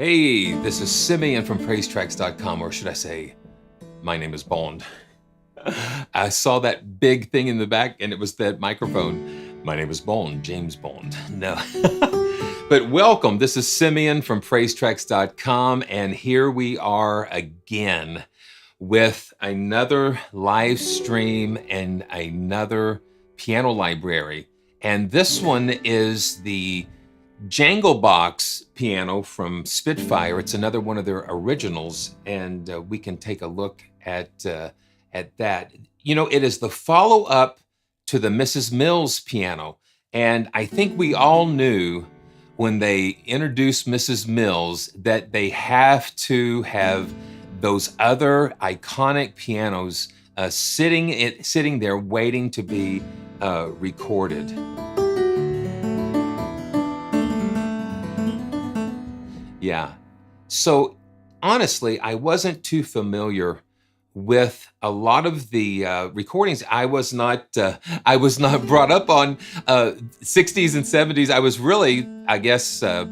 Hey, this is Simeon from PraiseTracks.com, or should I say, my name is Bond. I saw that big thing in the back and it was that microphone. My name is Bond, James Bond. No. But welcome, this is Simeon from PraiseTracks.com, and here we are again with another live stream and another piano library. And this one is the Jangle Box piano from Spitfire. It's another one of their originals, and we can take a look at that. You know, it is the follow-up to the Mrs. Mills piano, and I think we all knew when they introduced Mrs. Mills that they have to have those other iconic pianos sitting there waiting to be recorded. Yeah. So honestly, I wasn't too familiar with a lot of the recordings. I was not brought up on 60s and 70s. I was really, I guess, I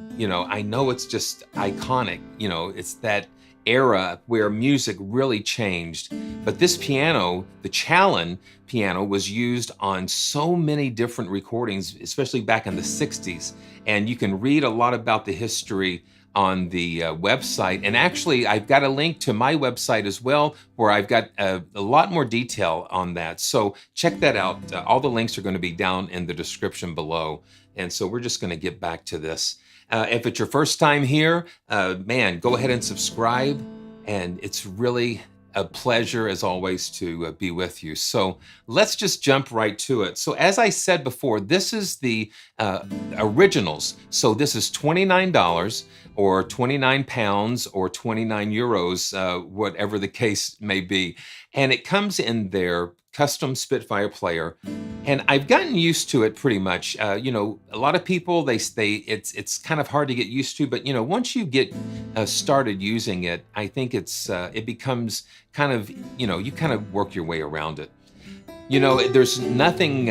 know it's just iconic. You know, it's that era where music really changed. But this piano, the Challen piano, was used on so many different recordings, especially back in the 60s. And you can read a lot about the history on the website. And actually, I've got a link to my website as well, where I've got a lot more detail on that. So check that out. All the links are going to be down in the description below. And so we're just going to get back to this. If it's your first time here, man, go ahead and subscribe. And it's really a pleasure, as always, to be with you. So let's just jump right to it. So as I said before, this is the originals. So this is $29 or 29 pounds or 29 euros, whatever the case may be. And it comes in their custom Spitfire Player. And I've gotten used to it pretty much. You know, a lot of people, it's kind of hard to get used to, but you know, once you get started using it, I think it becomes kind of, you know, you kind of work your way around it. You know, there's nothing,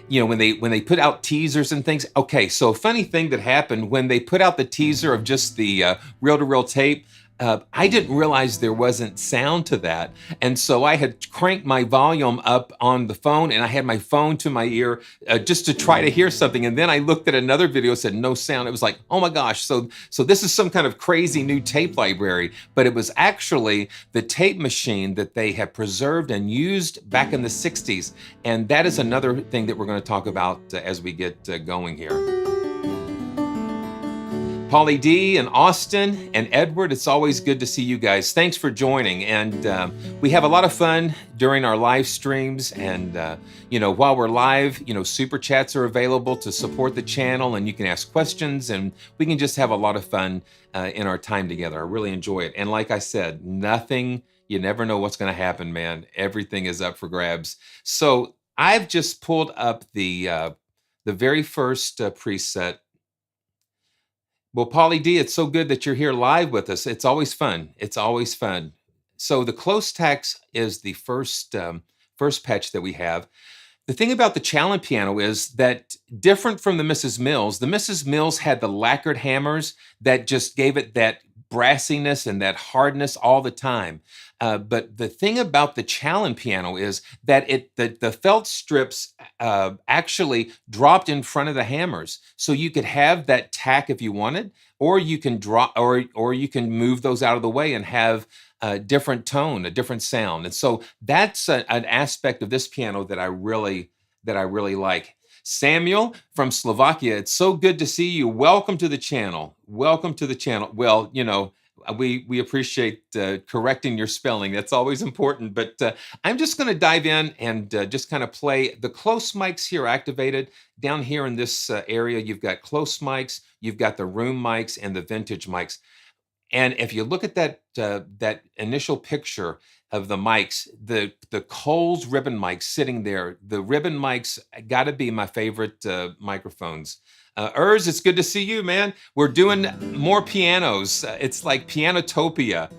you know, when they put out teasers and things. Okay, so a funny thing that happened when they put out the teaser of just the reel-to-reel tape, I didn't realize there wasn't sound to that. And so I had cranked my volume up on the phone, and I had my phone to my ear just to try to hear something. And then I looked at another video, said no sound. It was like, oh my gosh, so this is some kind of crazy new tape library. But it was actually the tape machine that they had preserved and used back in the 60s. And that is another thing that we're going to talk about as we get going here. Paulie D and Austin and Edward, it's always good to see you guys. Thanks for joining. And we have a lot of fun during our live streams. And, you know, while we're live, you know, super chats are available to support the channel, and you can ask questions, and we can just have a lot of fun in our time together. I really enjoy it. And like I said, you never know what's going to happen, man. Everything is up for grabs. So I've just pulled up the very first preset. Well, Paulie D, it's so good that you're here live with us. It's always fun. It's always fun. So the close tacks is the first patch that we have. The thing about the Challen piano is that, different from the Mrs. Mills had the lacquered hammers that just gave it that brassiness and that hardness all the time. But the thing about the Challen piano is that the felt strips actually dropped in front of the hammers, so you could have that tack if you wanted, or you can drop, or you can move those out of the way and have a different tone, a different sound. And so that's an aspect of this piano that I really like. Samuel from Slovakia, it's so good to see you. Welcome to the channel. Welcome to the channel. Well, you know, we appreciate correcting your spelling. That's always important. But I'm just going to dive in and just kind of play. The close mics here activated. Down here in this area, you've got close mics, you've got the room mics, and the vintage mics. And if you look at that initial picture of the mics, the Coles ribbon mics sitting there, the ribbon mics got to be my favorite microphones. It's good to see you, man. We're doing more pianos. It's like Pianotopia.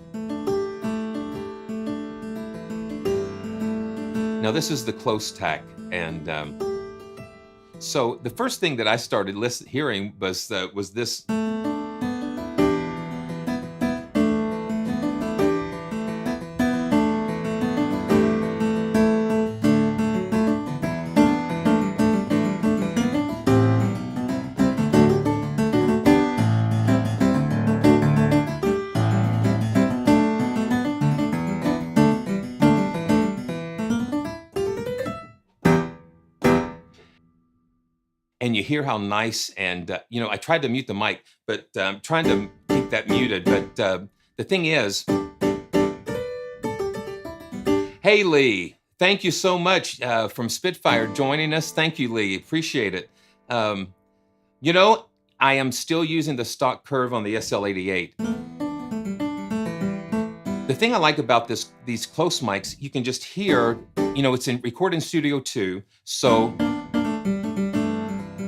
Now this is the close tack, and so the first thing that I started hearing was this. and you hear how nice and, you know, I tried to mute the mic, but I'm trying to keep that muted. But the thing is, hey, Lee, thank you so much from Spitfire joining us. Thank you, Lee. Appreciate it. You know, I am still using the stock curve on the SL88. The thing I like about these close mics, you can just hear, you know, it's in Recording Studio 2, so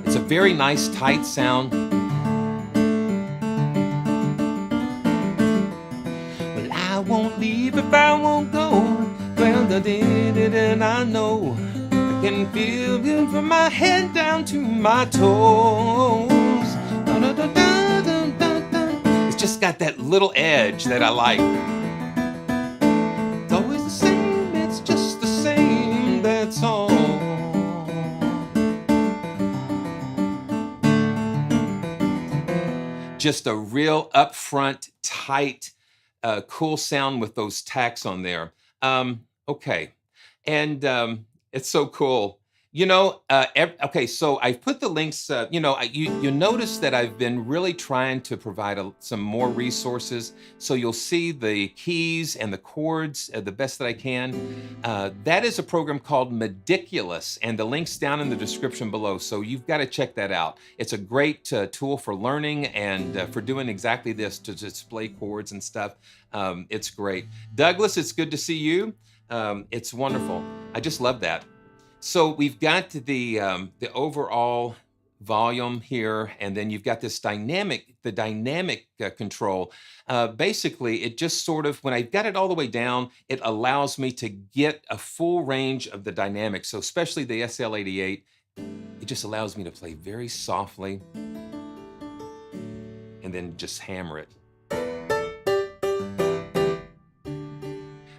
it's a very nice, tight sound. Well, I won't leave if I won't go. Well, I know I can feel good from my head down to my toes. It's just got that little edge that I like. It's always the same, it's just the same, that's all. Just a real upfront, tight, cool sound with those tacks on there. Okay, and it's so cool. You know, okay, so I've put the links, you know, you notice that I've been really trying to provide some more resources, so you'll see the keys and the chords the best that I can. That is a program called MIDIculous, and the link's down in the description below, so you've got to check that out. It's a great tool for learning and for doing exactly this, to display chords and stuff. It's great. Douglas, it's good to see you. It's wonderful. I just love that. So we've got the overall volume here, and then you've got this dynamic control. Basically, it just sort of, when I've got it all the way down, it allows me to get a full range of the dynamics. So especially the SL88, it just allows me to play very softly and then just hammer it.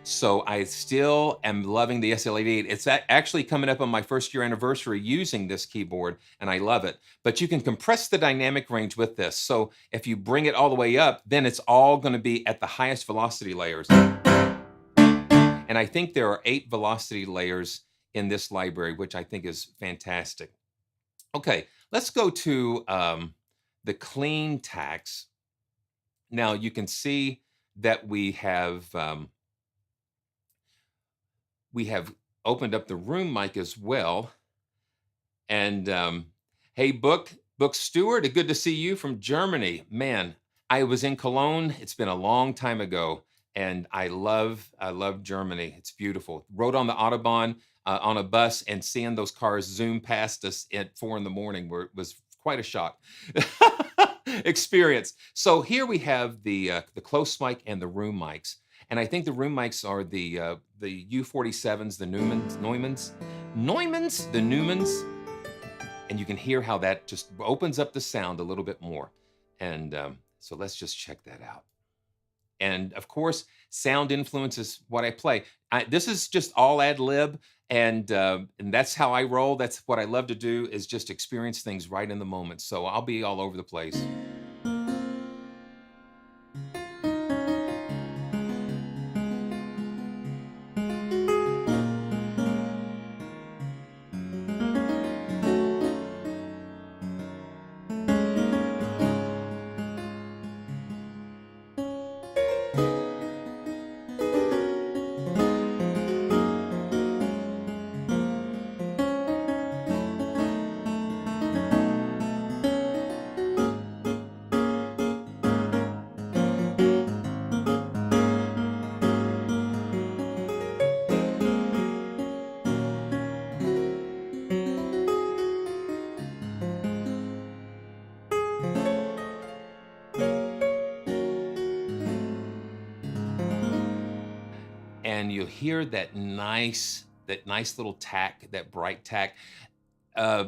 So I still am loving the SL88. It's actually coming up on my first year anniversary using this keyboard, and I love it. But you can compress the dynamic range with this. So if you bring it all the way up, then it's all going to be at the highest velocity layers. And I think there are 8 velocity layers in this library, which I think is fantastic. Okay, let's go to the clean tacks. Now you can see that we have opened up the room mic as well. And hey, Book Stewart, good to see you from Germany. Man, I was in Cologne. It's been a long time ago, and I love Germany. It's beautiful. Rode on the Autobahn on a bus, and seeing those cars zoom past us at 4 in the morning was quite a shock experience. So here we have the close mic and the room mics. And I think the room mics are the U47s, the Neumanns, and you can hear how that just opens up the sound a little bit more. And so let's just check that out. And of course, sound influences what I play. This is just all ad lib, and that's how I roll. That's what I love to do, is just experience things right in the moment. So I'll be all over the place. And you'll hear that nice little tack, that bright tack.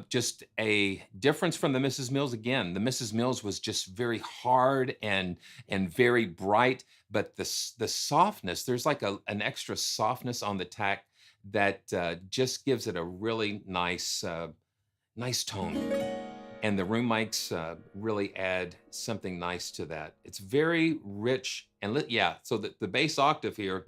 Just a difference from the Mrs. Mills. Again, the Mrs. Mills was just very hard and very bright, but the softness, there's like an extra softness on the tack that just gives it a really nice tone. And the room mics really add something nice to that. It's very rich and yeah. So the bass octave here.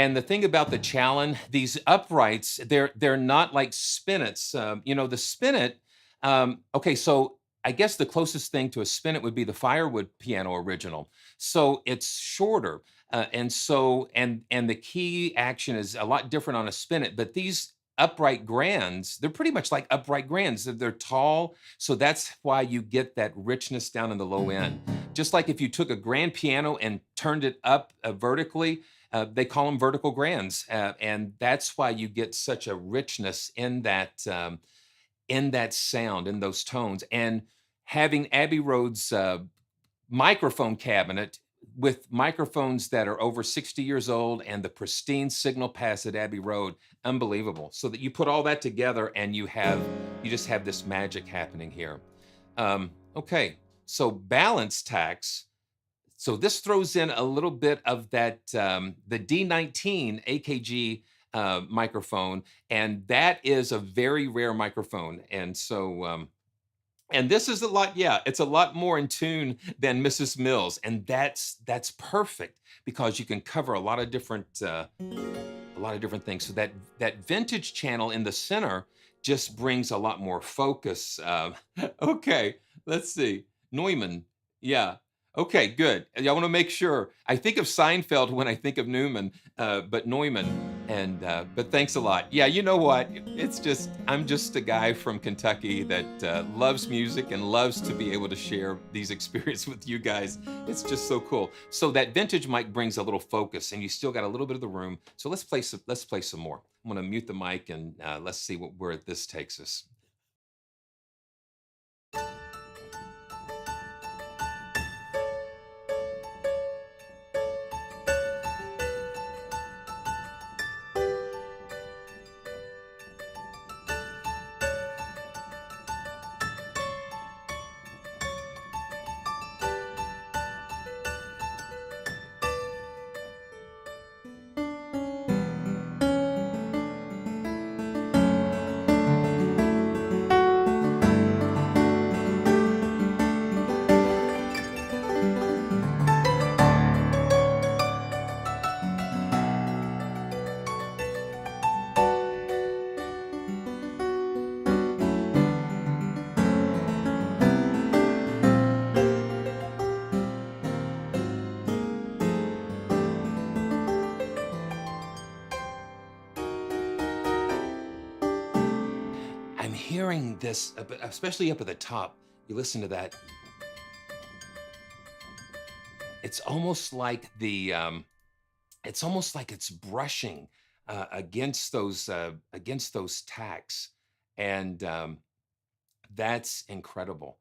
And the thing about the Challen, these uprights, they're not like spinets. You know, the spinet. Okay, so I guess the closest thing to a spinet would be the firewood piano original. So it's shorter, and the key action is a lot different on a spinet. But these upright grands, they're pretty much like upright grands. They're tall, so that's why you get that richness down in the low end. Just like if you took a grand piano and turned it up vertically, they call them vertical grands, and that's why you get such a richness in that sound, in those tones. And having Abbey Road's microphone cabinet with microphones that are over 60 years old and the pristine signal pass at Abbey Road, unbelievable. So that you put all that together and you just have this magic happening here. Okay, so balance tacks. So this throws in a little bit of that, the D19 AKG microphone, and that is a very rare microphone. And so, and this is a lot, yeah, it's a lot more in tune than Mrs. Mills, and that's perfect because you can cover a lot of different things. So that vintage channel in the center just brings a lot more focus. Okay, let's see, Neumann, yeah. Okay, good. I want to make sure. I think of Seinfeld when I think of Newman, but Neumann. And but thanks a lot. Yeah, you know what? It's just I'm just a guy from Kentucky that loves music and loves to be able to share these experiences with you guys. It's just so cool. So that vintage mic brings a little focus, and you still got a little bit of the room. So let's play some more. I'm going to mute the mic and let's see where this takes us. Hearing this, especially up at the top, you listen to that. It's almost like it's brushing against those tacks, and that's incredible.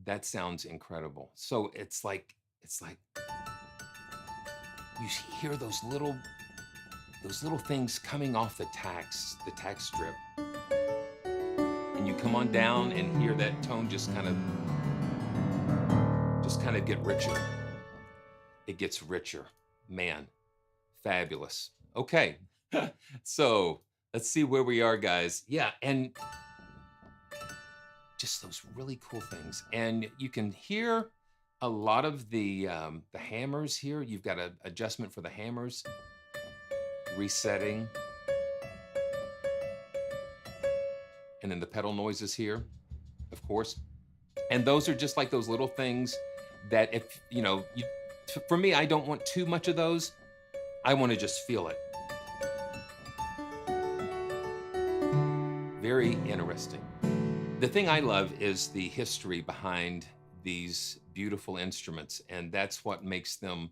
That sounds incredible. So it's like you hear those little things coming off the tack strip. And you come on down and hear that tone just kind of get richer. It gets richer. Man, fabulous. Okay, so let's see where we are, guys. Yeah, and just those really cool things. And you can hear a lot of the hammers here. You've got an adjustment for the hammers, resetting. And then the pedal noises here, of course. And those are just like those little things that if, for me, I don't want too much of those. I want to just feel it. Very interesting. The thing I love is the history behind these beautiful instruments, and that's what makes them,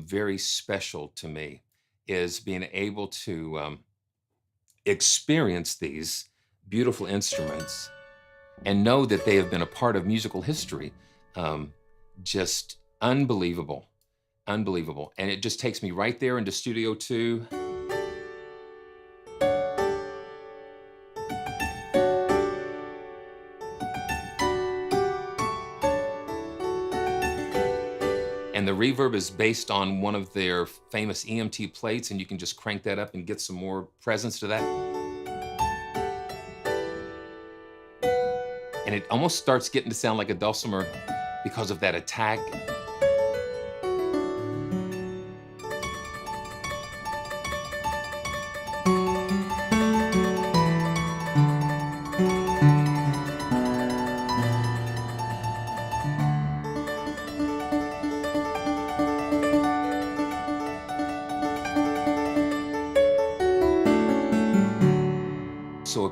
very special to me, is being able to experience these beautiful instruments and know that they have been a part of musical history. Just unbelievable. And it just takes me right there into Studio 2. And the reverb is based on one of their famous EMT plates, and you can just crank that up and get some more presence to that. And it almost starts getting to sound like a dulcimer because of that attack.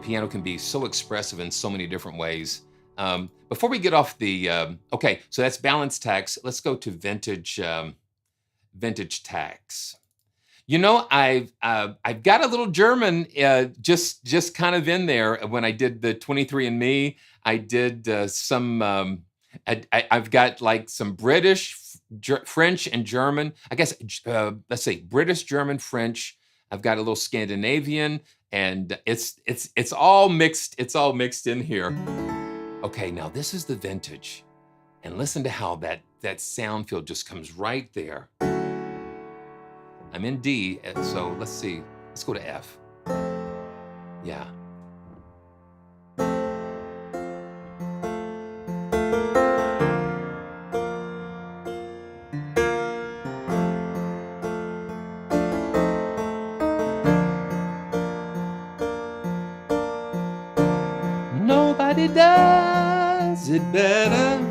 piano can be so expressive in so many different ways. Before we get off the, okay, so that's balanced tacks. Let's go to vintage tacks. You know, I've got a little German just kind of in there. When I did the 23andMe, I did some. I've got like some British, French, and German. I guess let's say British, German, French. I've got a little Scandinavian, and it's all mixed. It's all mixed in here. Okay, now this is the vintage, and listen to how that sound field just comes right there. I'm in D, so let's see. Let's go to F. Yeah. Nobody does it better.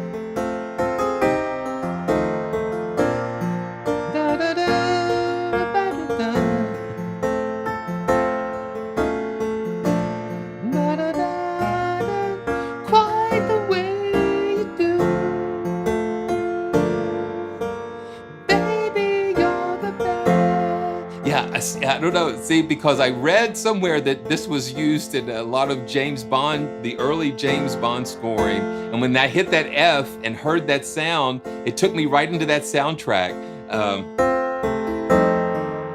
I don't know, see, because I read somewhere that this was used in a lot of James Bond, the early James Bond scoring. And when I hit that F and heard that sound, it took me right into that soundtrack.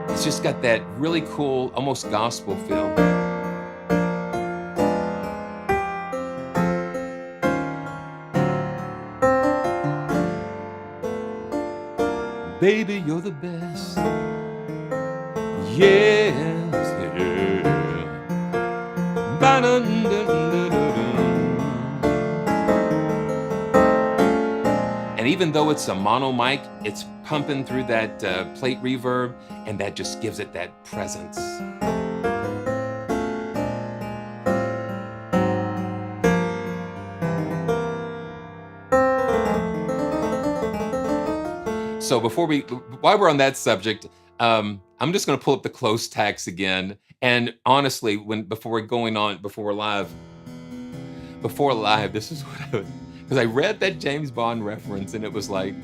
It's just got that really cool, almost gospel feel. Baby, you're the best. Yes, yeah. And even though it's a mono mic, it's pumping through that plate reverb, and that just gives it that presence. So while we're on that subject, I'm just going to pull up the close tacks again. And honestly, before we're live, this is what I was, because I read that James Bond reference, and it was like,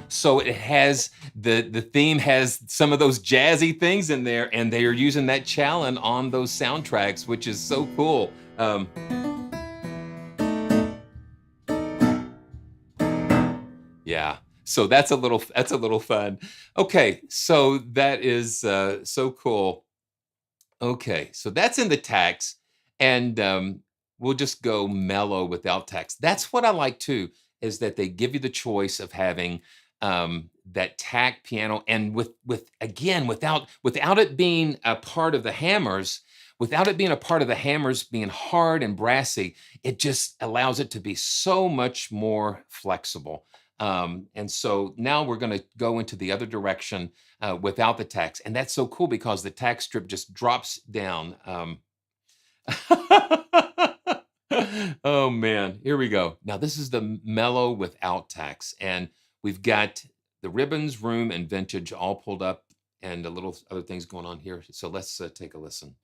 so it has the theme has some of those jazzy things in there, and they are using that Challen on those soundtracks, which is so cool. Yeah, so that's a little fun. Okay, so that is so cool. Okay, so that's in the Tacks, and we'll just go mellow without Tacks. That's what I like too, is that they give you the choice of having that Tack piano, and without it being a part of the hammers, being hard and brassy, it just allows it to be so much more flexible. And so now we're going to go into the other direction without the Tacks, and that's so cool because the Tack strip just drops down. Oh man, here we go. Now this is the mellow without Tacks, and we've got the ribbons, room, and vintage all pulled up, and a little other things going on here. So let's take a listen.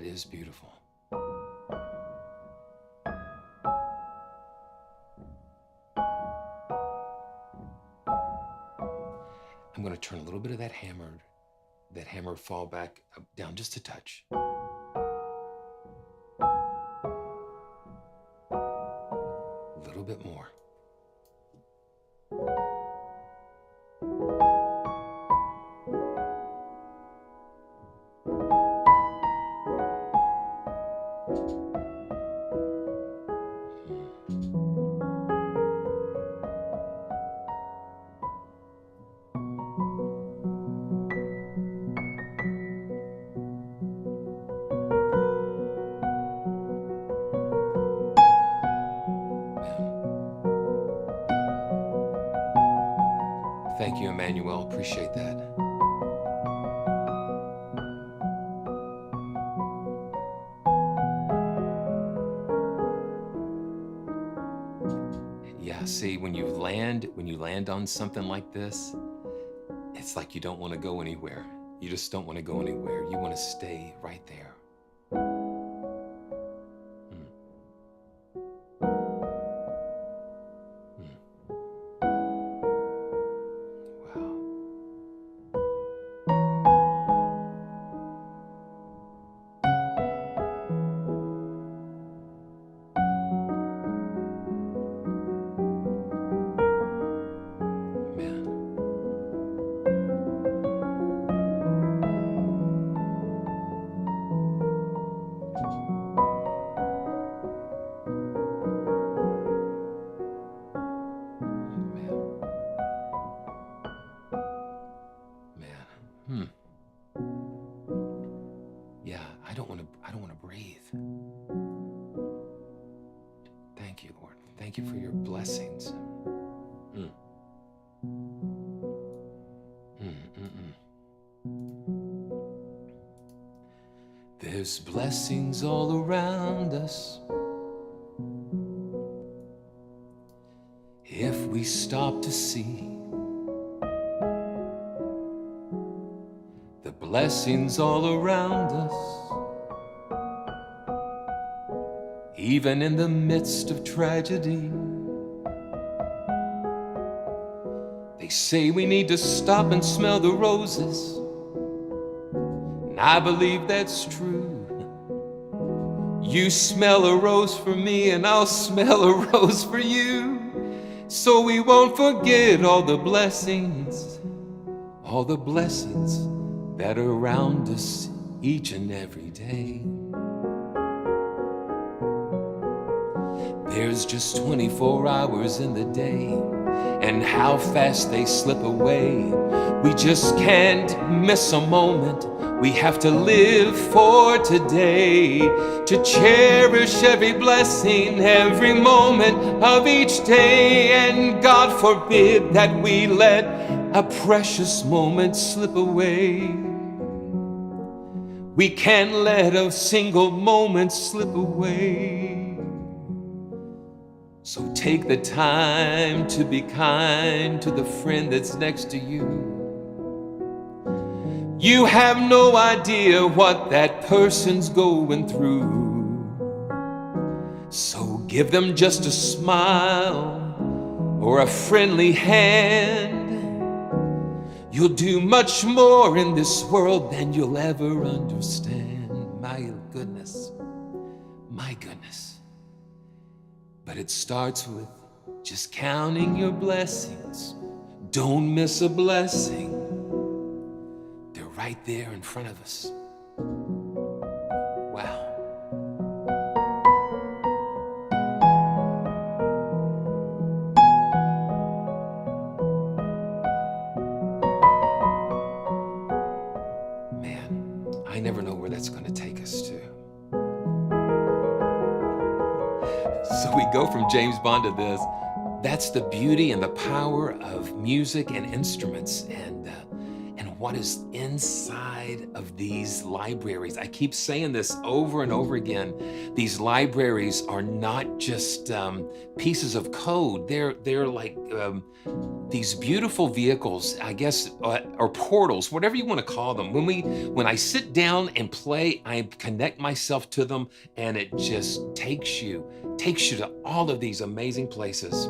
That is beautiful. I'm going to turn a little bit of that hammer fall back up, down just a touch. A little bit more. Thank you, Emmanuel. Appreciate that. Yeah, see, when you land on something like this, it's like you don't want to go anywhere. You just don't want to go anywhere. You want to stay right there. Yeah, I don't want to breathe. Thank you, Lord. Thank you for your blessings. There's blessings all around us if we stop to see. The blessings all around us, even in the midst of tragedy. They say we need to stop and smell the roses, and I believe that's true. You smell a rose for me and I'll smell a rose for you, so we won't forget all the blessings that are around us each and every day. There's just 24 hours in the day, and how fast they slip away. We just can't miss a moment. We have to live for today, to cherish every blessing, every moment of each day. And God forbid that we let a precious moment slip away. We can't let a single moment slip away. So take the time to be kind to the friend that's next to you. You have no idea what that person's going through. So give them just a smile or a friendly hand. You'll do much more in this world than you'll ever understand. My goodness, my goodness. But it starts with just counting your blessings. Don't miss a blessing. They're right there in front of us. Wow. Man, I never know where that's going to take us to. So we go from James Bond to this. That's the beauty and the power of music and instruments, and what is inside of these libraries. I keep saying this over and over again. These libraries are not just pieces of code. They're like these beautiful vehicles, I guess, or portals, whatever you want to call them. When I sit down and play, I connect myself to them, and it just takes you to all of these amazing places.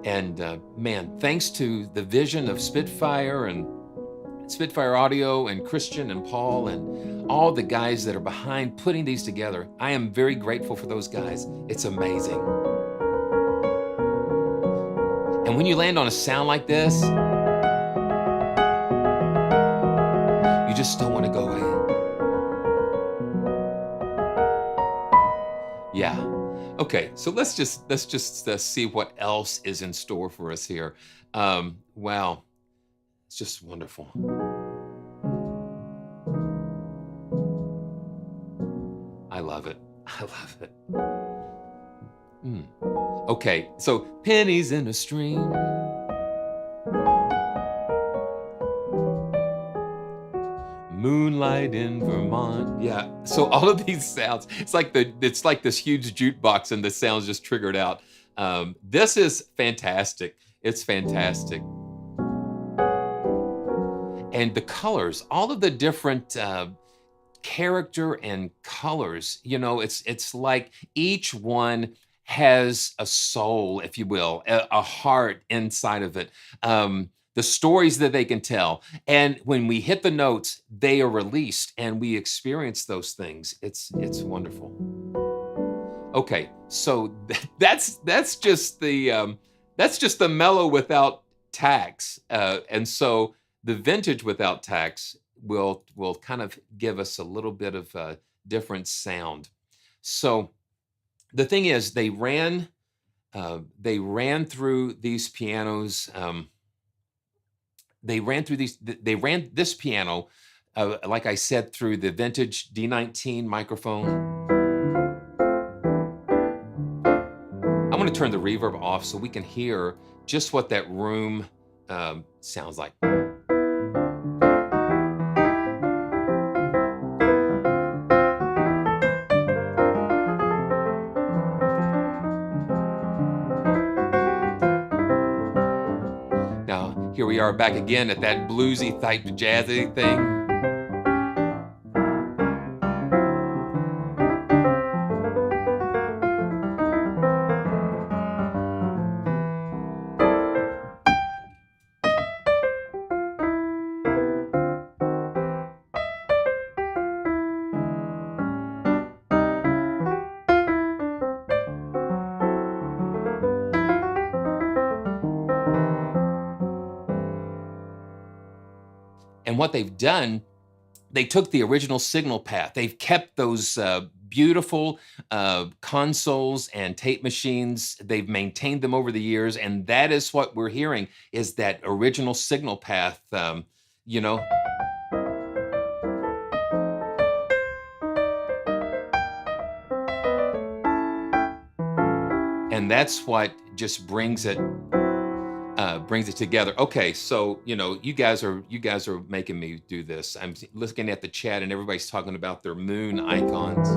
And man, thanks to the vision of Spitfire and Spitfire Audio and Christian and Paul and all the guys that are behind putting these together, I am very grateful for those guys. It's amazing. And when you land on a sound like this, you just don't want to go away. Yeah. Okay, so let's just see what else is in store for us here. Wow, it's just wonderful. I love it. I love it. Okay, so pennies in a stream. Moonlight in Vermont. Yeah. So all of these sounds, it's like this huge jukebox and the sounds just triggered out. This is fantastic. It's fantastic. And the colors, all of the different character and colors, you know, it's like each one has a soul, if you will, a heart inside of it. The stories that they can tell. And when we hit the notes, they are released and we experience those things. It's wonderful. Okay, so that's just the Mellow without Tacks. And so the vintage without Tacks will kind of give us a little bit of a different sound. So the thing is, they ran through these pianos. They ran this piano, like I said, through the vintage D19 microphone. I'm going to turn the reverb off so we can hear just what that room sounds like. Here we are back again at that bluesy type jazzy thing. And what they've done, they took the original signal path. They've kept those beautiful consoles and tape machines. They've maintained them over the years. And that is what we're hearing, is that original signal path, you know. And that's what just brings it together. Okay, so you know, you guys are making me do this. I'm looking at the chat and everybody's talking about their moon icons.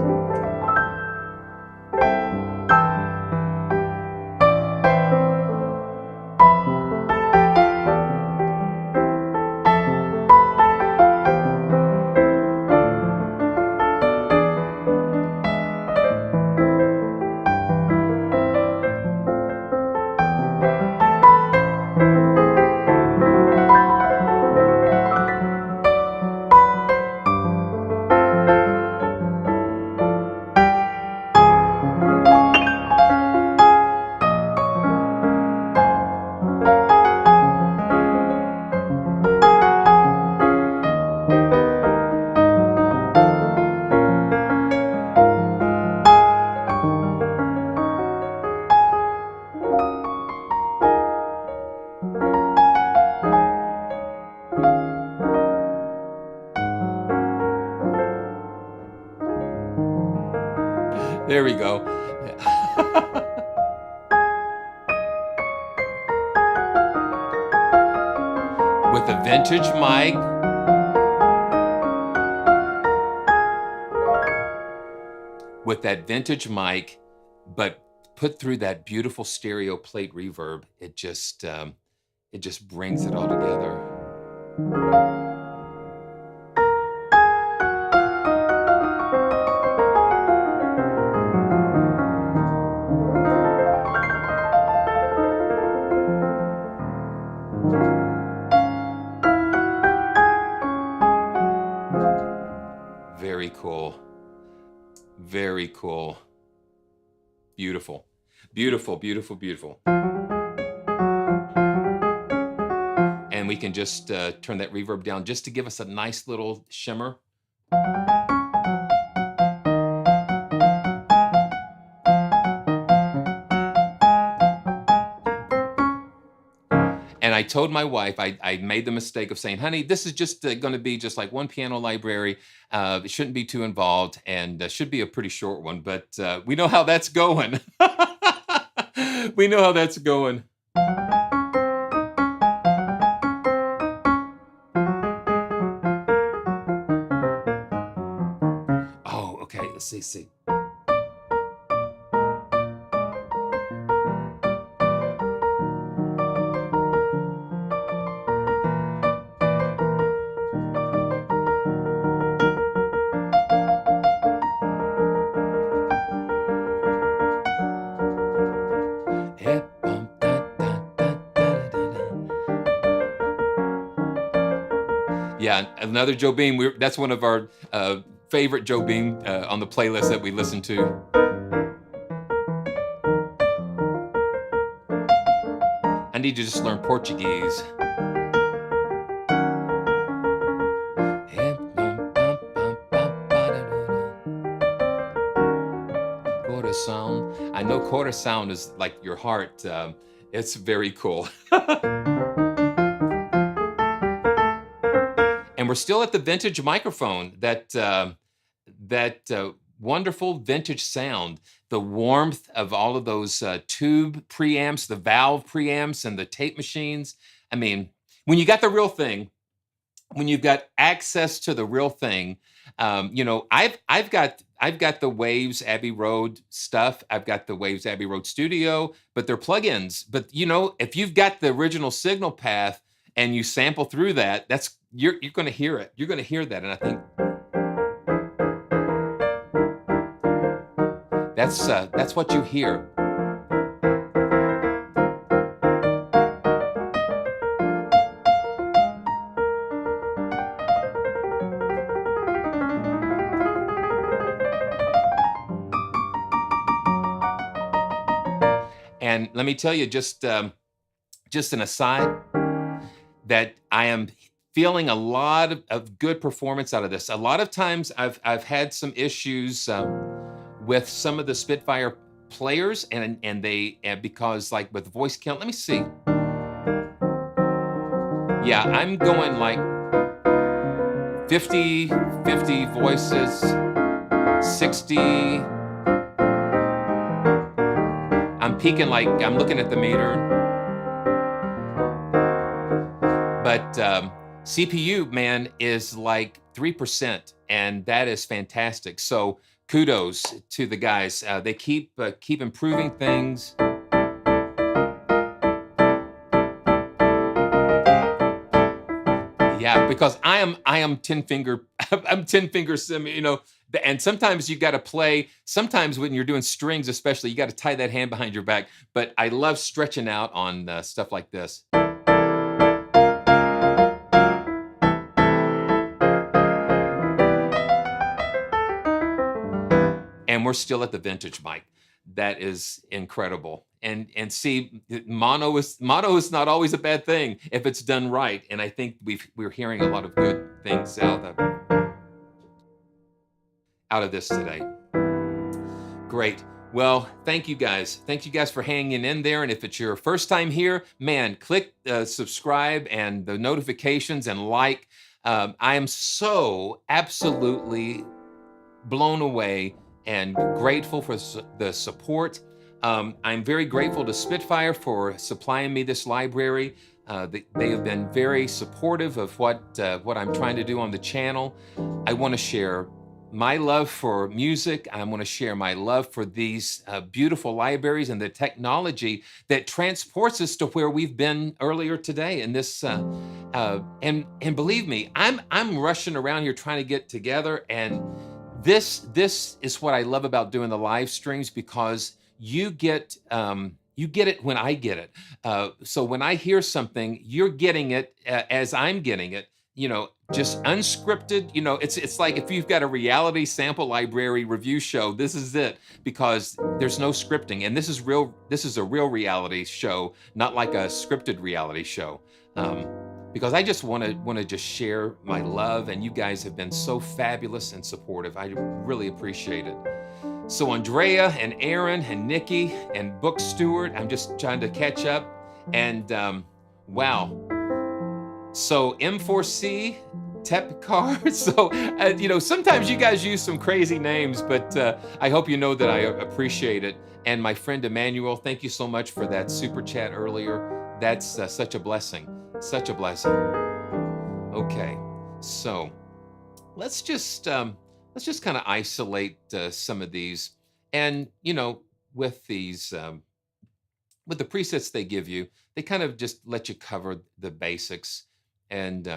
There we go. with a vintage mic. With that vintage mic, but put through that beautiful stereo plate reverb, it just brings it all together. Very cool. Very cool. Beautiful. Beautiful, beautiful, beautiful. And we can just turn that reverb down just to give us a nice little shimmer. And I told my wife, I made the mistake of saying, honey, this is just going to be just like one piano library. It shouldn't be too involved, and should be a pretty short one, but we know how that's going. We know how that's going. Oh, okay, let's see. Yeah, another Joe Beam. That's one of our favorite Joe Beam on the playlist that we listen to. I need to just learn Portuguese. Coração. I know coração is like your heart. It's very cool. And we're still at the vintage microphone, that wonderful vintage sound, the warmth of all of those tube preamps, the valve preamps, and the tape machines. I mean, when you got the real thing, when you've got access to the real thing, you know, I've got the Waves Abbey Road stuff. I've got the Waves Abbey Road Studio, but they're plugins. But you know, if you've got the original signal path and you sample through that, you're going to hear it. You're going to hear that, and I think that's what you hear. And let me tell you, just an aside, that I am feeling a lot of good performance out of this. A lot of times I've had some issues with some of the Spitfire players, and they because like with voice count, let me see. Yeah, I'm going like 50 voices, 60. I'm peaking, like I'm looking at the meter. But CPU, man, is like 3%, and that is fantastic. So kudos to the guys. They keep improving things. Yeah, because I am 10 finger. I'm 10 fingers. You know, and sometimes you got to play. Sometimes when you're doing strings, especially, you got to tie that hand behind your back. But I love stretching out on stuff like this. And we're still at the vintage mic. That is incredible. And see, mono is not always a bad thing if it's done right. And I think we're hearing a lot of good things out of this today. Great. Well, thank you guys. Thank you guys for hanging in there. And if it's your first time here, man, click subscribe and the notifications and like. I am so absolutely blown away and grateful for the support. I'm very grateful to Spitfire for supplying me this library. They have been very supportive of what I'm trying to do on the channel. I want to share my love for music. I want to share my love for these beautiful libraries and the technology that transports us to where we've been earlier today. And this, and believe me, I'm rushing around here trying to get together. And this is what I love about doing the live streams, because you get it when I get it. So when I hear something, you're getting it as I'm getting it. You know, just unscripted. You know, it's like if you've got a reality sample library review show, this is it, because there's no scripting, and this is real. This is a real reality show, not like a scripted reality show. Because I just want to just share my love, and you guys have been so fabulous and supportive. I really appreciate it. So Andrea and Aaron and Nikki and Book Stewart, I'm just trying to catch up, and wow. So M4C, Tepcar. So, you know, sometimes you guys use some crazy names, but I hope you know that I appreciate it. And my friend Emmanuel, thank you so much for that super chat earlier. That's such a blessing, such a blessing. Okay, so let's just kind of isolate some of these. And, you know, with these, with the presets they give you, they kind of just let you cover the basics. And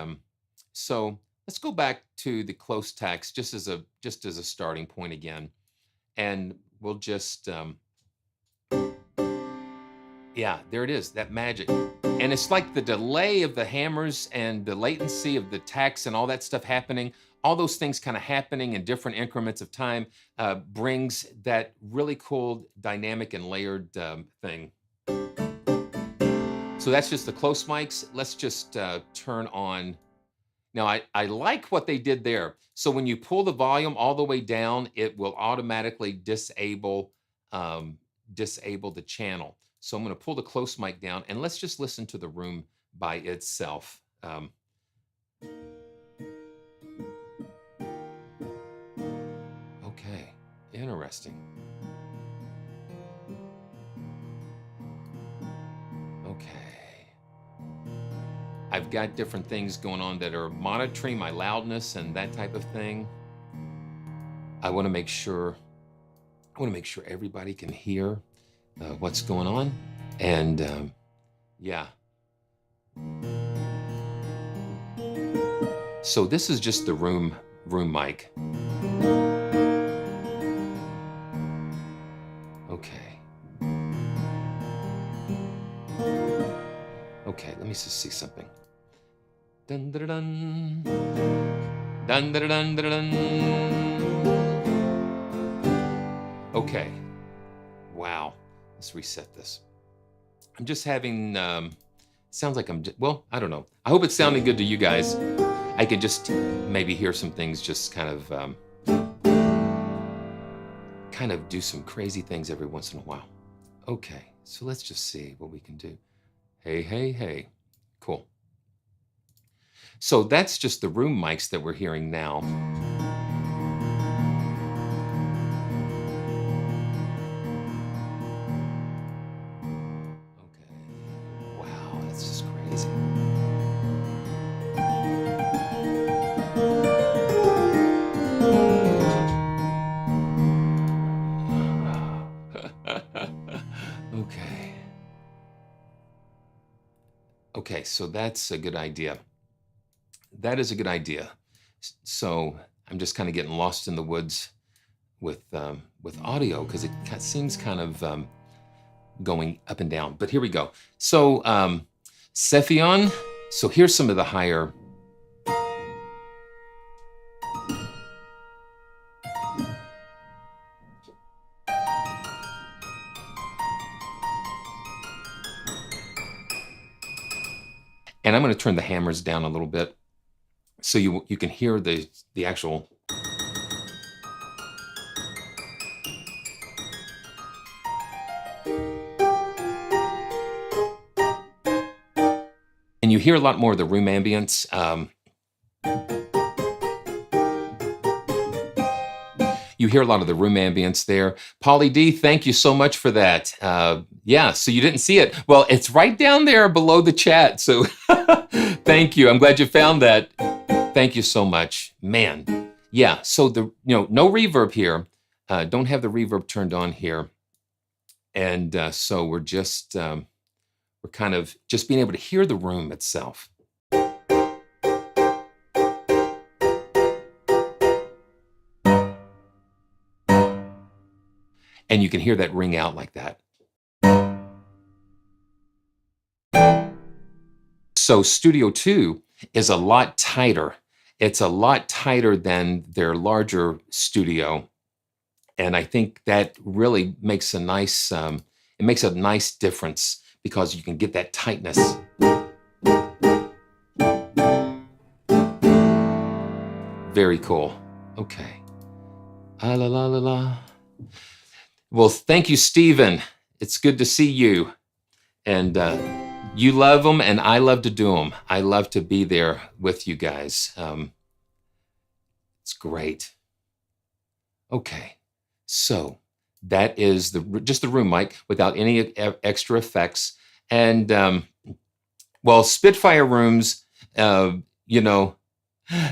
so let's go back to the close tacks just as a starting point again, and we'll just yeah, there it is, that magic. And it's like the delay of the hammers and the latency of the tacks and all that stuff happening, all those things kind of happening in different increments of time brings that really cool dynamic and layered thing. So that's just the close mics. Let's just turn on. Now, I like what they did there. So when you pull the volume all the way down, it will automatically disable the channel. So I'm going to pull the close mic down, and let's just listen to the room by itself. Okay, interesting. Okay. I've got different things going on that are monitoring my loudness and that type of thing. I want to make sure everybody can hear what's going on. And yeah. So this is just the room mic. Okay. Okay, let me just see something. Dun dun dun dun dun dun dun dun. Okay. Wow. Let's reset this. I'm just having. Sounds like well, I don't know. I hope it's sounding good to you guys. I could just maybe hear some things, just kind of do some crazy things every once in a while. Okay, so let's just see what we can do. Hey, hey, hey. Cool. So that's just the room mics that we're hearing now. Okay. Wow, that's just crazy. Okay. Okay, so that's a good idea. That is a good idea. So I'm just kind of getting lost in the woods with audio, because it seems kind of going up and down. But here we go. So Cephion. So here's some of the higher. And I'm going to turn the hammers down a little bit so you can hear the actual. And you hear a lot more of the room ambience. You hear a lot of the room ambience there. Polly D, thank you so much for that. Yeah, so you didn't see it. Well, it's right down there below the chat. So thank you. I'm glad you found that. Thank you so much. Man, yeah, so no reverb here. Don't have the reverb turned on here. And so we're just, we're kind of just being able to hear the room itself. And you can hear that ring out like that. So Studio 2 is a lot tighter. It's a lot tighter than their larger studio. And I think that really makes a nice, it makes a nice difference because you can get that tightness. Very cool. Okay. Ah, la, la, la, la. Well, thank you, Stephen. It's good to see you. And you love them, and I love to do them. I love to be there with you guys. It's great. Okay, so that is just the room mic without any extra effects. And well, Spitfire rooms,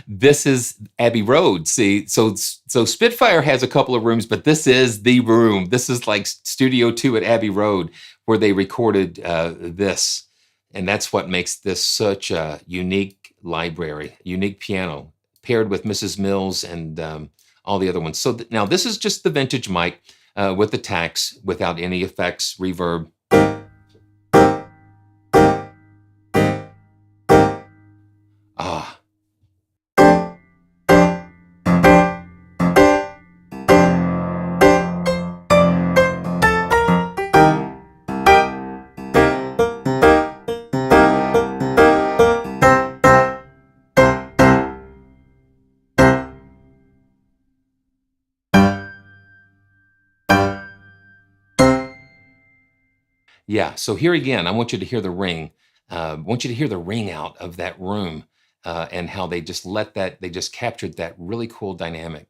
this is Abbey Road. See, so Spitfire has a couple of rooms, but this is the room. This is like Studio 2 at Abbey Road where they recorded this. And that's what makes this such a unique library, unique piano, paired with Mrs. Mills and all the other ones. So now this is just the vintage mic with the Tacks without any effects, reverb. Ah. Yeah, so here again, I want you to hear the ring. I want you to hear the ring out of that room and how they just they just captured that really cool dynamic.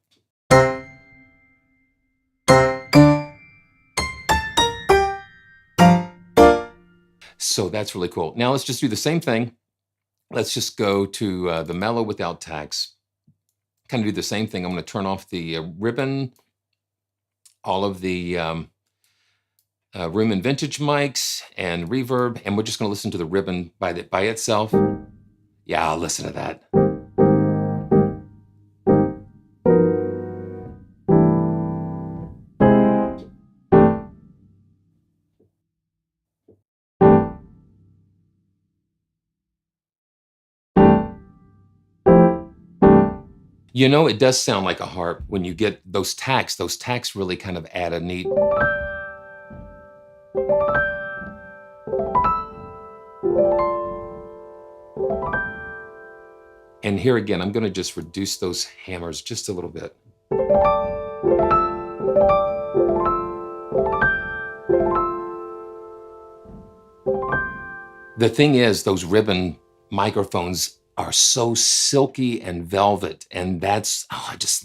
So that's really cool. Now let's just do the same thing. Let's just go to the Mellow without Tacks. Kind of do the same thing. I'm going to turn off the ribbon, all of the room and vintage mics and reverb, and we're just going to listen to the ribbon by itself. Yeah, I'll listen to that. You know, it does sound like a harp when you get those tacks. Those tacks really kind of add a neat. And here again, I'm going to just reduce those hammers just a little bit. The thing is, those ribbon microphones are so silky and velvet, and that's, oh, I just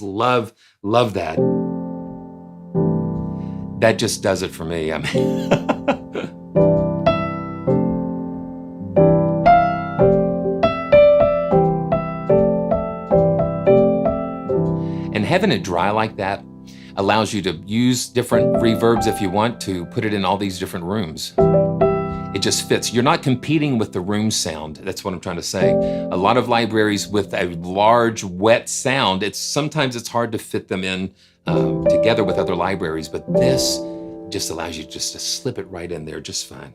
love that. That just does it for me. I mean, and having it dry like that allows you to use different reverbs if you want to put it in all these different rooms. It just fits. You're not competing with the room sound. That's what I'm trying to say. A lot of libraries with a large, wet sound, sometimes it's hard to fit them in together with other libraries, but this just allows you just to slip it right in there just fine.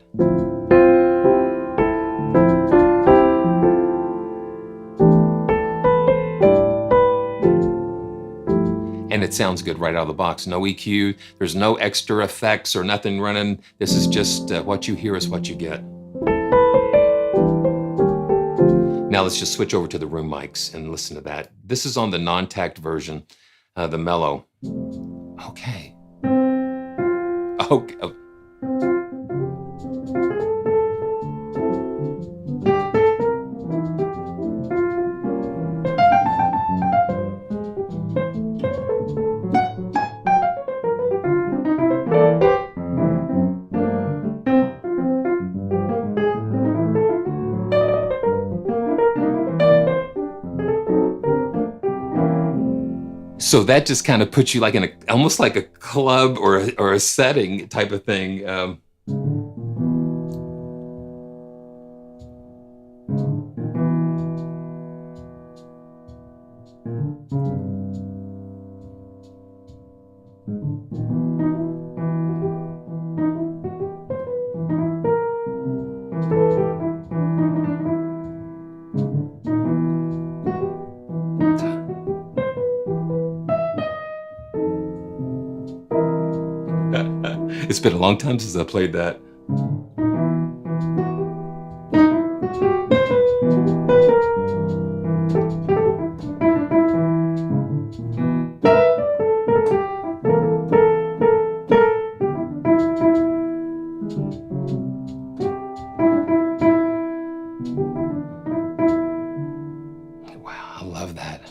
And it sounds good right out of the box. No EQ, there's no extra effects or nothing running. This is just what you hear is what you get. Now let's just switch over to the room mics and listen to that. This is on the non-tacked version, the Mellow. Okay. Okay. So that just kind of puts you like in a, almost like a club or a setting type of thing. It's been a long time since I played that. Wow, I love that.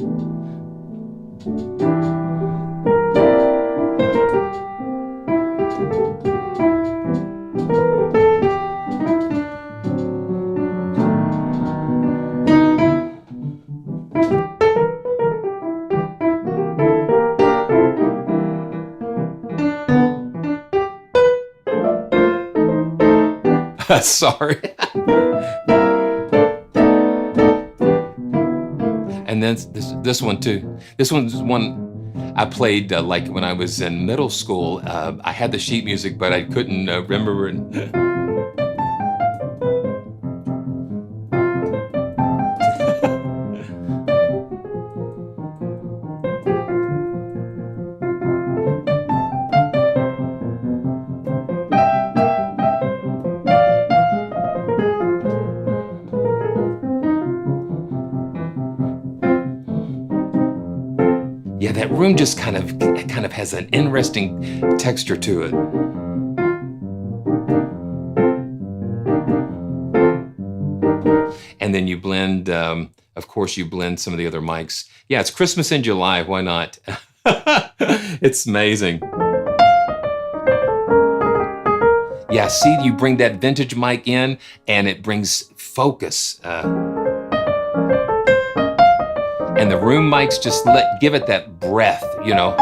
Sorry. And then this one too. This one's one I played like when I was in middle school. I had the sheet music, but I couldn't remember it. Yeah, that room just kind of has an interesting texture to it. And then you blend, of course, you blend some of the other mics. Yeah, it's Christmas in July. Why not? It's amazing. Yeah, see, you bring that vintage mic in, and it brings focus. And the room mics just give it that breath, you know.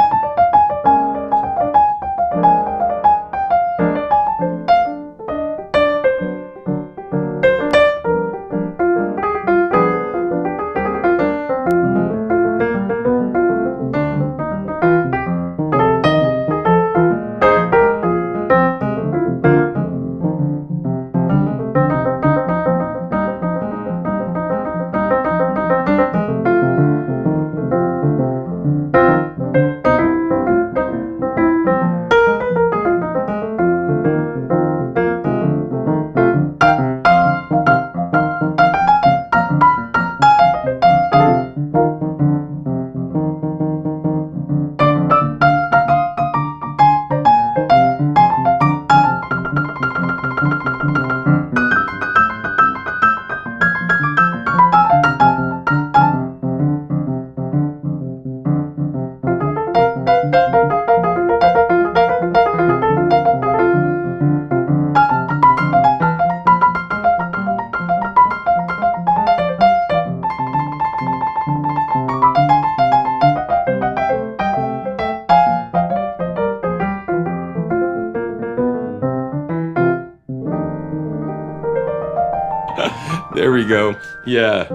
There we go. Yeah.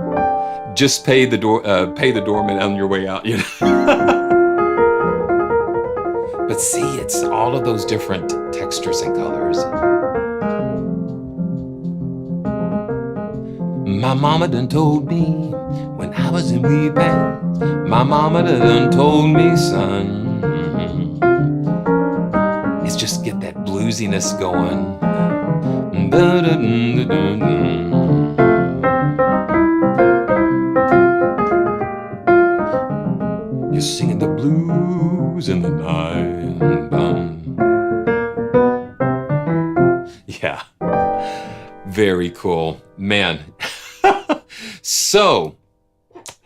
Just pay the doorman on your way out, you know. But see, it's all of those different textures and colors. My mama done told me when I was in wee pants. My mama done told me, son, it's just get that bluesiness going. You're singing the blues in the night. Yeah, very cool, man. So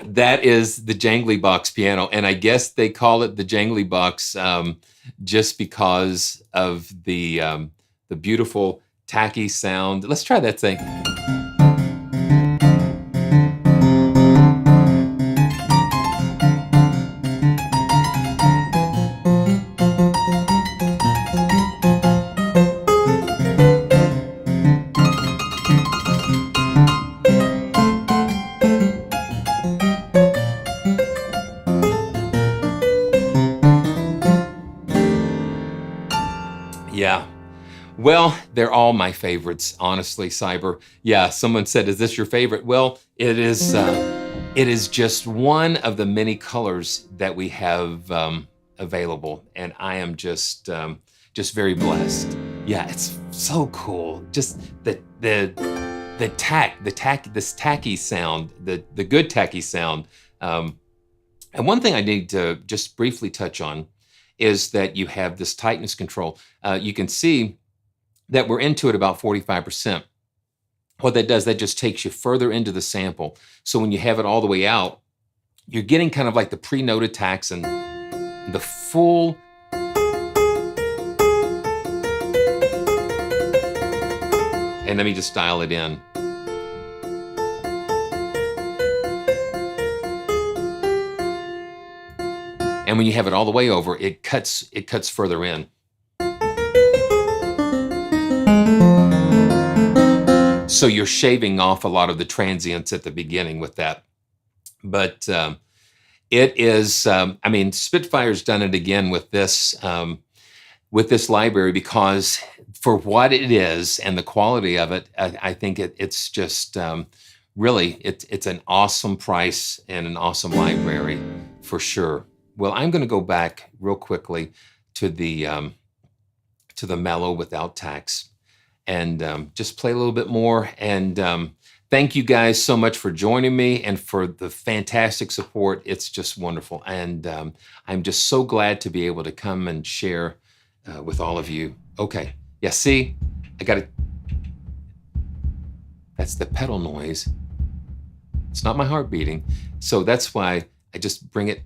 that is the Jangly Box piano, and I guess they call it the Jangly Box just because of the beautiful tacky sound. Let's try that thing. Well, they're all my favorites, honestly, Cyber. Yeah, someone said, "Is this your favorite?" Well, it is. It is just one of the many colors that we have available, and I am just very blessed. Yeah, it's so cool. Just the tack, this tacky sound, the good tacky sound. And one thing I need to just briefly touch on is that you have this tightness control. You can see that we're into it about 45%. What that does, that just takes you further into the sample. So when you have it all the way out, you're getting kind of like the pre-noted tacks and the full. And let me just dial it in. And when you have it all the way over, it cuts further in. So you're shaving off a lot of the transients at the beginning with that. But it is, I mean, Spitfire's done it again with this library, because for what it is and the quality of it, I think it's just really, it's an awesome price and an awesome library for sure. Well, I'm going to go back real quickly to the Mellow without Tacks and just play a little bit more. And thank you guys so much for joining me and for the fantastic support. It's just wonderful. And I'm just so glad to be able to come and share with all of you. Okay. Yeah, see, I got it. That's the pedal noise. It's not my heart beating. So that's why I just bring it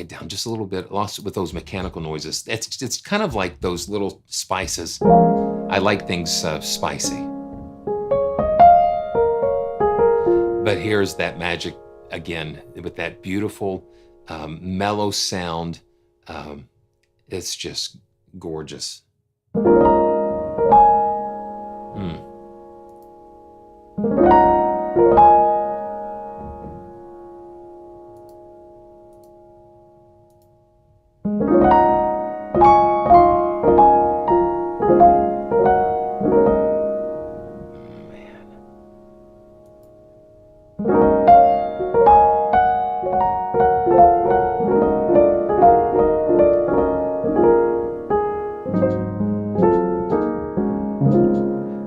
down just a little bit, lost it with those mechanical noises. It's kind of like those little spices. I like things spicy. But here's that magic again with that beautiful mellow sound. It's just gorgeous.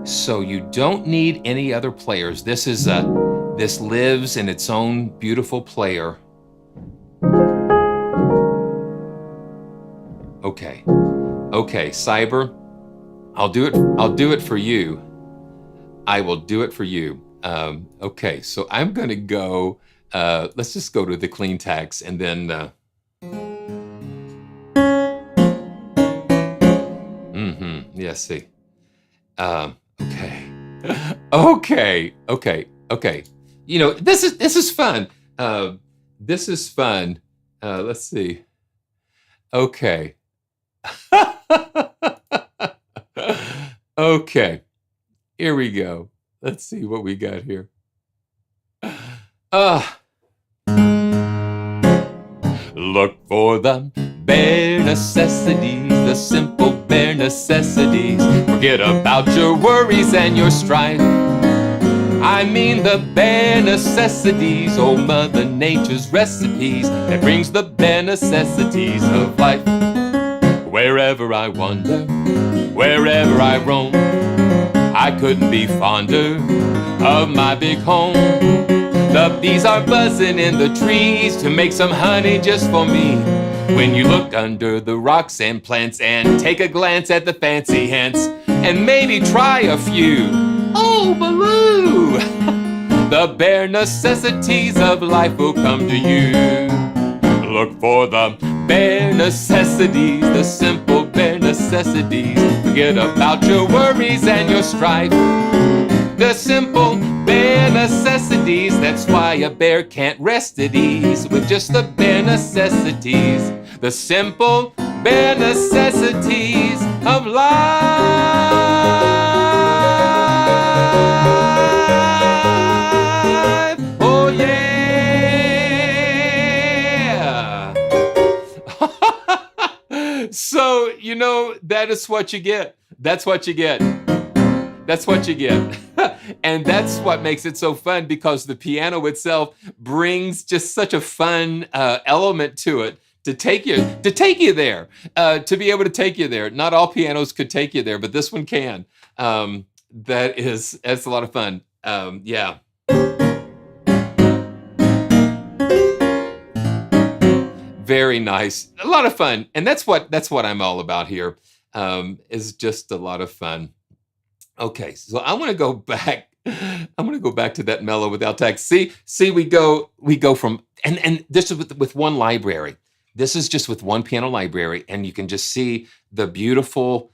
So you don't need any other players. This lives in its own beautiful player. Okay, Cyber, I'll do it for you. I will do it for you. Okay, so I'm gonna go, let's just go to the clean tacks and then, yeah, see. Okay. You know, this is fun. This is fun. Let's see. Okay. Okay. Here we go. Let's see what we got here. Look for the bare necessities, the simple bare necessities. Forget about your worries and your strife. I mean the bare necessities, old Mother Nature's recipes that brings the bare necessities of life. Wherever I wander, wherever I roam, I couldn't be fonder of my big home. The bees are buzzing in the trees to make some honey just for me. When you look under the rocks and plants and take a glance at the fancy hints and maybe try a few. Oh, Baloo! The bare necessities of life will come to you. Look for the bare necessities, the simple bare necessities. Forget about your worries and your strife. The simple bare necessities, that's why a bear can't rest at ease with just the bare necessities. The simple bare necessities of life. Oh yeah! So, you know, that is what you get. That's what you get. That's what you get. And that's what makes it so fun, because the piano itself brings just such a fun element to it to take you there, to be able to take you there. Not all pianos could take you there, but this one can. That's a lot of fun. Yeah. Very nice. A lot of fun. And that's what I'm all about here. Is just a lot of fun. Okay, so I want to go back. I'm going to go back to that Mellow without Tack. See, we go from, and this is with one library. This is just with one piano library, and you can just see the beautiful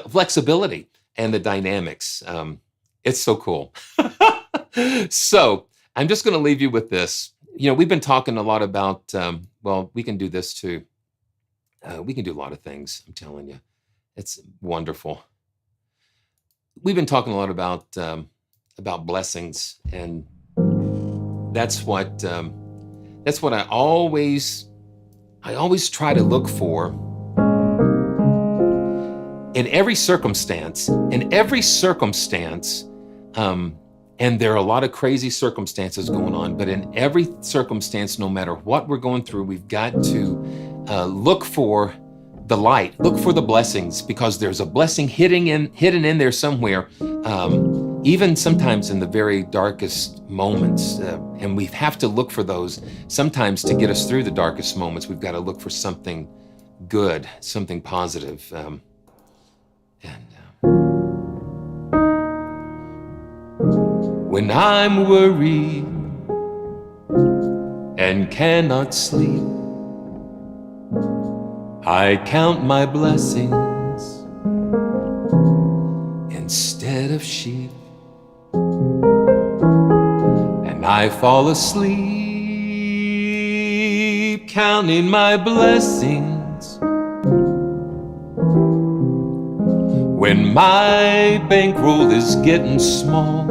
flexibility and the dynamics. It's so cool. So I'm just going to leave you with this. You know, we've been talking a lot about, well, we can do this too. We can do a lot of things, I'm telling you. It's wonderful. We've been talking a lot about blessings, and that's what I always try to look for in every circumstance. And there are a lot of crazy circumstances going on, but in every circumstance, no matter what we're going through, we've got to look for the light, look for the blessings, because there's a blessing hidden in there somewhere, even sometimes in the very darkest moments. And we have to look for those. Sometimes to get us through the darkest moments, we've got to look for something good, something positive. When I'm worried and cannot sleep, I count my blessings instead of sheep, and I fall asleep counting my blessings. When my bankroll is getting small,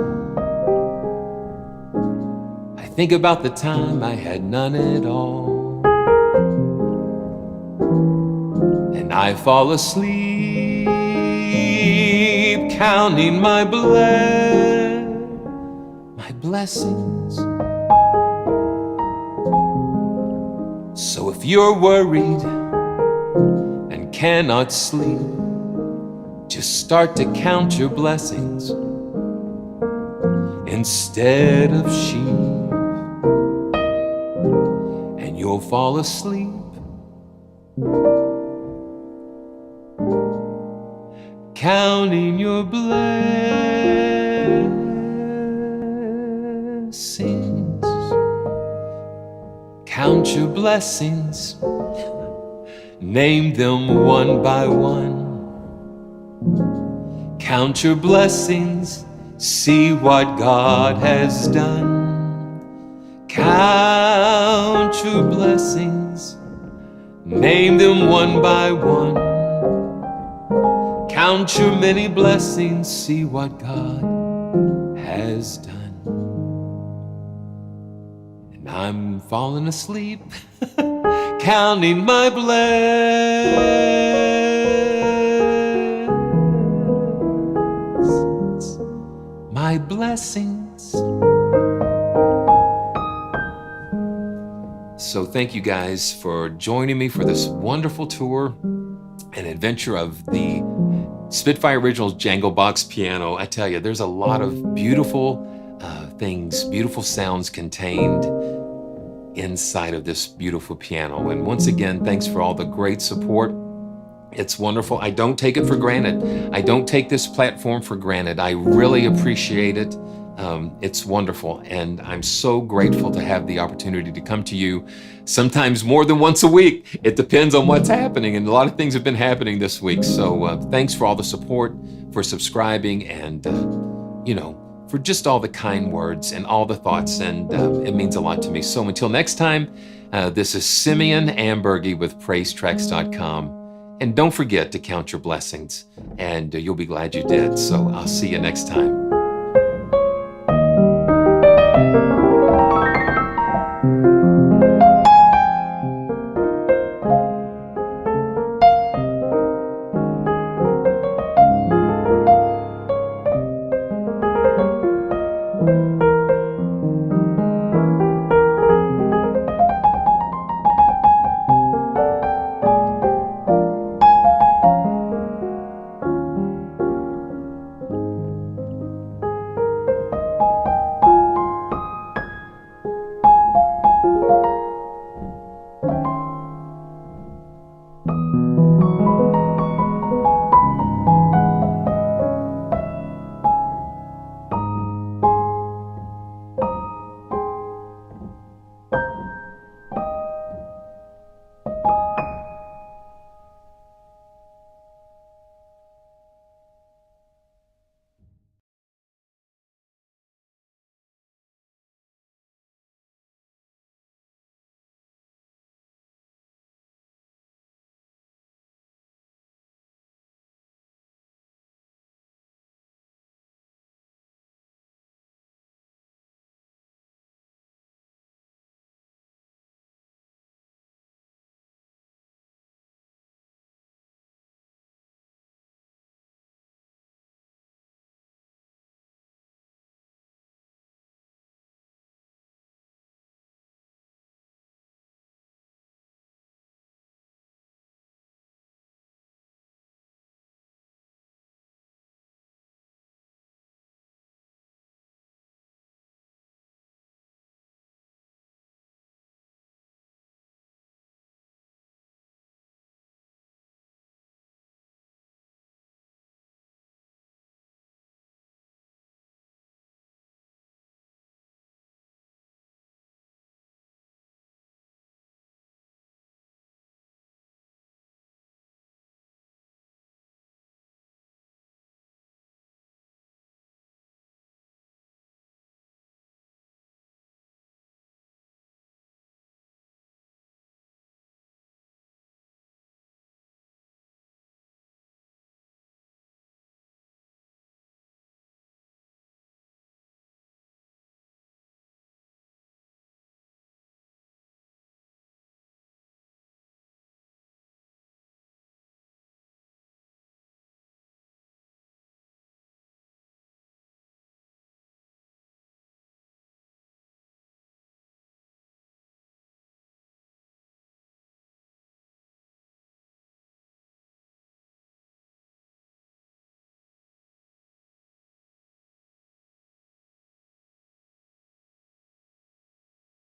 I think about the time I had none at all. And I fall asleep counting my blessings. So if you're worried and cannot sleep, just start to count your blessings instead of sheep, and you'll fall asleep counting your blessings. Count your blessings, name them one by one. Count your blessings, see what God has done. Count your blessings, name them one by one. Count your many blessings, see what God has done. And I'm falling asleep, counting my blessings. So thank you guys for joining me for this wonderful tour and adventure of the Spitfire Originals Jangle Box piano. I tell you, there's a lot of beautiful things, beautiful sounds contained inside of this beautiful piano. And once again, thanks for all the great support. It's wonderful. I don't take it for granted. I don't take this platform for granted. I really appreciate it. It's wonderful, and I'm so grateful to have the opportunity to come to you sometimes more than once a week. It depends on what's happening, and a lot of things have been happening this week. So thanks for all the support, for subscribing, and for just all the kind words and all the thoughts, and it means a lot to me. So until next time, this is Simeon Ambergy with PraiseTracks.com. And don't forget to count your blessings, and you'll be glad you did. So I'll see you next time.